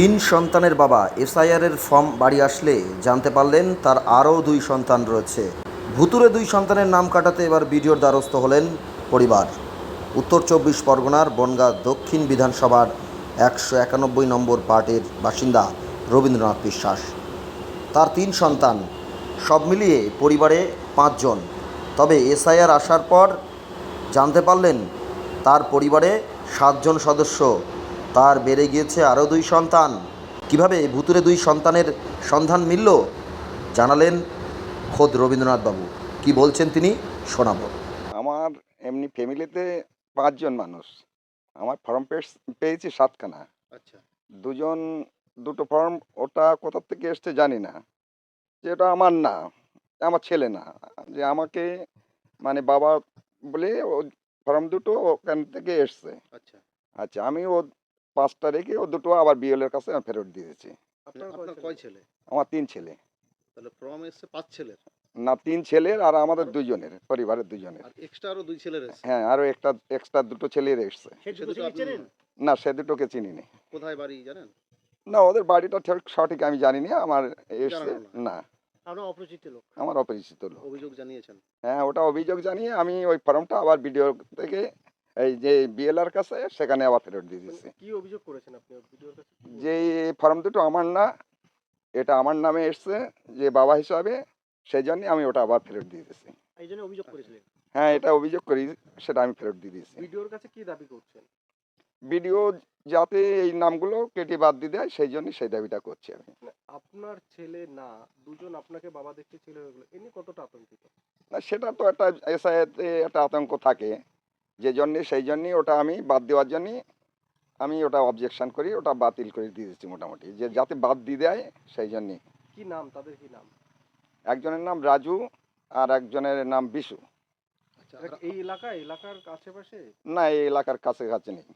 তিন সন্তানের বাবা এসআইআরের ফর্ম বাড়ি আসলে জানতে পারলেন তার আরও দুই সন্তান রয়েছে। ভুতুড়ে দুই সন্তানের নাম কাটাতে এবার বিডিওর দ্বারস্থ হলেন পরিবার। উত্তর ২৪ পরগনার বনগাঁ দক্ষিণ বিধানসভার ১৯১ নম্বর পার্টের বাসিন্দা রবীন্দ্রনাথ বিশ্বাস। তার তিন সন্তান, সব মিলিয়ে পরিবারে ৫ জন। তবে এসআইআর আসার পর জানতে পারলেন তার পরিবারে ৭ জন সদস্য, তার বেড়ে গিয়েছে আরও দুই সন্তান। কিভাবে ভুতুড়ে দুই সন্তানের সন্ধান মিলল জানালেন খোদ রবীন্দ্রনাথবাবু। কি বলছেন তিনি শোনাব। আমার এমনি ফ্যামিলিতে ৫ জন মানুষ। আমার ফর্ম পেয়েছি ৭ খানা। আচ্ছা, দুজন দুটো ফর্ম ওটা কোথা থেকে এসছে জানি না। যে ওটা আমার না, আমার ছেলে না। যে আমাকে মানে বাবা বলে ও ফর্ম দুটো ওখান থেকে এসছে। আচ্ছা। আচ্ছা, আমি ও ৫টা রেখে ও দুটো আবার বিএলএর কাছে আমি ফেরত দিয়েছি। আপনার কয় ছেলে? আমার ৩ ছেলে। তাহলে ফর্ম এসছে ৫ ছেলের। না, ৩ ছেলের আর আমাদের ২ জনের, পরিবারের ২ জনের। আর এক্সট্রা আরো ২ ছেলের এসছে। হ্যাঁ, আরও এক্সট্রা দুটো ছেলের এসছে। সে দুটো আপনি না, সে দুটোকে চিনিনি। কোথায় বাড়ি জানেন? না, ওদের বাড়িটা ঠিক সঠিক আমি জানি না। আমার এসছে জানেন না? না, আমরা অপরিচিত লোক। আমার অপরিচিত লোক। অভিযোগ জানিয়েছেন? হ্যাঁ, ওটা অভিযোগ জানিয়ে আমি ওই ফর্মটা আবার বিডিও থেকে এই যে বিএলআর কাছে সেখানে আবার ফেরত দিয়ে দিচ্ছি। কি অভিযোগ করেছেন আপনি ভিডিওর কাছে? যে এই ফর্ম দুটো আমার না, এটা আমার নামে এসছে যে বাবা হিসাবে, সেই জন্য আমি ওটা আবার ফেরত দিয়ে দিচ্ছি। এই জন্য অভিযোগ করেছিলেন? হ্যাঁ, এটা অভিযোগ করি, সেটা আমি ফেরত দিয়ে দিচ্ছি। ভিডিওর কাছে কি দাবি করছেন? বিডিও যাতে এই নামগুলো কেটে বাদ দিয়ে দেয় সেই জন্য সেই দাবিটা করছি আমি। আপনার ছেলে না, দুজন আপনাকে বাবা দেখতে ছেলে হয়ে গেল, এমনি কতটা আতঙ্কিত? না, সেটা তো একটা এসআইতে একটা আতঙ্ক থাকে, যে জন্যে সেই জন্যই ওটা আমি বাদ দেওয়ার জন্যই আমি ওটা অবজেকশন করি, ওটা বাতিল করে দিয়ে দিচ্ছি মোটামুটি, যে যাতে বাদ দিয়ে দেয় সেই জন্যই। কি নাম তাদের, কি নাম? একজনের নাম রাজু আর একজনের নাম বিশু। আচ্ছা, এই এলাকার আশেপাশে? না, এই এলাকার কাছাকাছি নেই।